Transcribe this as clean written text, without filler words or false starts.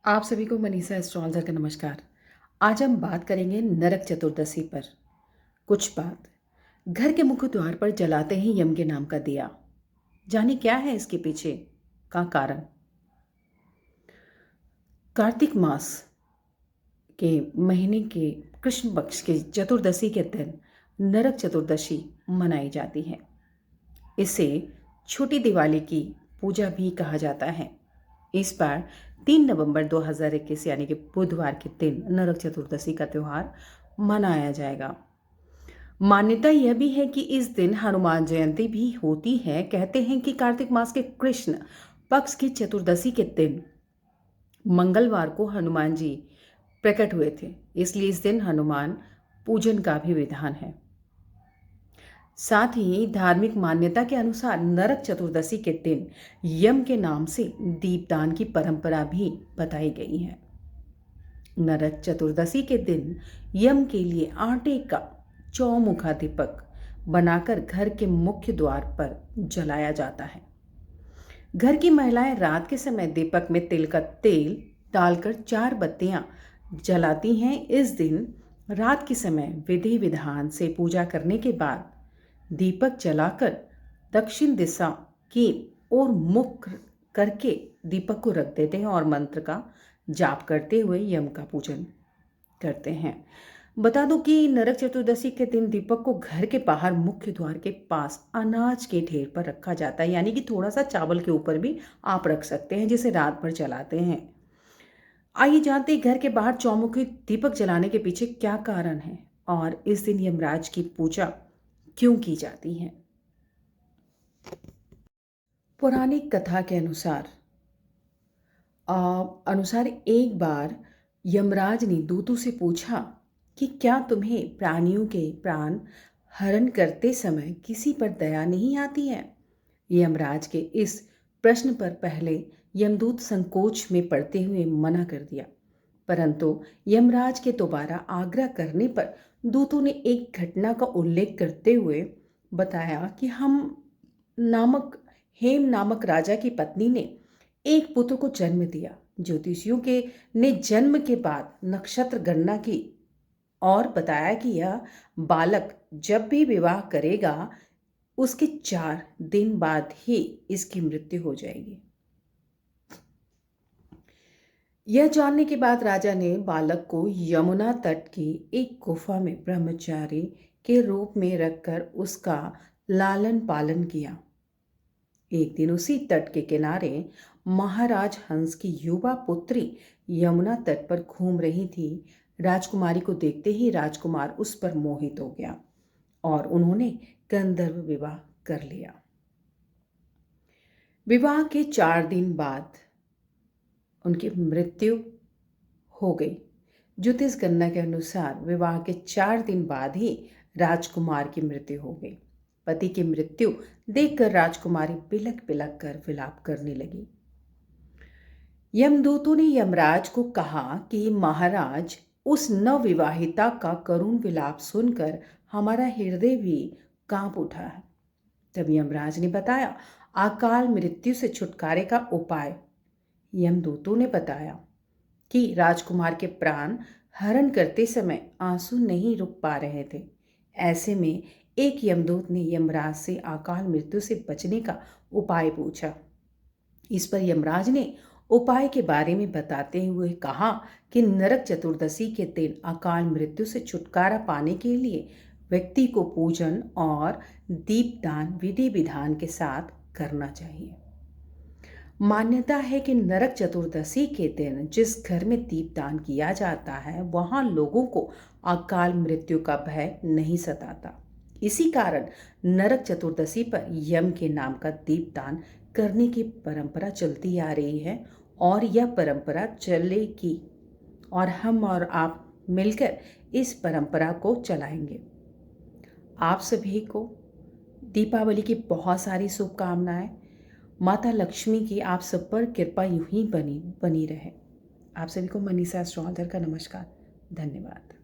आप सभी को मनीषा एस्ट्रोलॉजर का नमस्कार। आज हम बात करेंगे नरक चतुर्दशी पर। कुछ बात। घर के मुख्य द्वार पर जलाते ही यम के नाम का दिया। जाने क्या है इसके पीछे का कारण। कार्तिक मास के महीने के कृष्ण पक्ष के चतुर्दशी के दिन नरक चतुर्दशी मनाई जाती है। इसे छोटी दिवाली की पूजा भी कहा जाता है। इस बार 3 नवंबर 2021 यानी कि बुधवार के दिन नरक चतुर्दशी का त्यौहार मनाया जाएगा। मान्यता यह भी है कि इस दिन हनुमान जयंती भी होती है। कहते हैं कि कार्तिक मास के कृष्ण पक्ष की चतुर्दशी के दिन मंगलवार को हनुमान जी प्रकट हुए थे, इसलिए इस दिन हनुमान पूजन का भी विधान है। साथ ही धार्मिक मान्यता के अनुसार नरक चतुर्दशी के दिन यम के नाम से दीपदान की परंपरा भी बताई गई है। नरक चतुर्दशी के दिन यम के लिए आटे का चौमुखा दीपक बनाकर घर के मुख्य द्वार पर जलाया जाता है। घर की महिलाएं रात के समय दीपक में तिल का तेल डालकर 4 बत्तियां जलाती हैं। इस दिन रात के समय विधि विधान से पूजा करने के बाद दीपक जलाकर दक्षिण दिशा की ओर मुख करके दीपक को रख देते हैं और मंत्र का जाप करते हुए यम का पूजन करते हैं। बता दूं कि नरक चतुर्दशी के दिन दीपक को घर के बाहर मुख्य द्वार के पास अनाज के ढेर पर रखा जाता है, यानी कि थोड़ा सा चावल के ऊपर भी आप रख सकते हैं, जिसे रात भर जलाते हैं। आइए जानते हैं घर के बाहर चौमुखी दीपक जलाने के पीछे क्या कारण है और इस दिन यमराज की पूजा क्यों की जाती है। पौराणिक कथा के अनुसार एक बार यमराज ने दूतों से पूछा कि क्या तुम्हें प्राणियों के प्राण हरण करते समय किसी पर दया नहीं आती है। यमराज के इस प्रश्न पर पहले यमदूत संकोच में पड़ते हुए मना कर दिया, परंतु यमराज के दोबारा आग्रह करने पर दूतों ने एक घटना का उल्लेख करते हुए बताया कि हेम नामक राजा की पत्नी ने एक पुत्र को जन्म दिया। ज्योतिषियों के ने जन्म के बाद नक्षत्र गणना की और बताया कि यह बालक जब भी विवाह करेगा उसके 4 दिन बाद ही इसकी मृत्यु हो जाएगी। यह जानने के बाद राजा ने बालक को यमुना तट की एक गुफा में ब्रह्मचारी के रूप में रखकर उसका लालन पालन किया। एक दिन उसी तट के किनारे महाराज हंस की युवा पुत्री यमुना तट पर घूम रही थी। राजकुमारी को देखते ही राजकुमार उस पर मोहित हो गया और उन्होंने गंधर्व विवाह कर लिया। विवाह के 4 दिन बाद उनकी मृत्यु हो गई। ज्योतिष गणना के अनुसार विवाह के 4 दिन बाद ही राजकुमार की मृत्यु हो गई। पति की मृत्यु देखकर राजकुमारी बिलक बिलक कर विलाप करने लगी। यमदूतों ने यमराज को कहा कि महाराज, उस नवविवाहिता का करुण विलाप सुनकर हमारा हृदय भी कांप उठा है। तब यमराज ने बताया अकाल मृत्यु से छुटकारे का उपाय। यमदूतों ने बताया कि राजकुमार के प्राण हरण करते समय आंसू नहीं रुक पा रहे थे। ऐसे में एक यमदूत ने यमराज से अकाल मृत्यु से बचने का उपाय पूछा। इस पर यमराज ने उपाय के बारे में बताते हुए कहा कि नरक चतुर्दशी के दिन अकाल मृत्यु से छुटकारा पाने के लिए व्यक्ति को पूजन और दीपदान विधि विधान के साथ करना चाहिए। मान्यता है कि नरक चतुर्दशी के दिन जिस घर में दीपदान किया जाता है वहां लोगों को अकाल मृत्यु का भय नहीं सताता। इसी कारण नरक चतुर्दशी पर यम के नाम का दीपदान करने की परंपरा चलती आ रही है और यह परंपरा चलेगी और हम और आप मिलकर इस परंपरा को चलाएंगे। आप सभी को दीपावली की बहुत सारी शुभकामनाएं। माता लक्ष्मी की आप सब पर कृपा यूं ही बनी बनी रहे। आप सभी को मनीषा एस्ट्रोलॉजर का नमस्कार। धन्यवाद।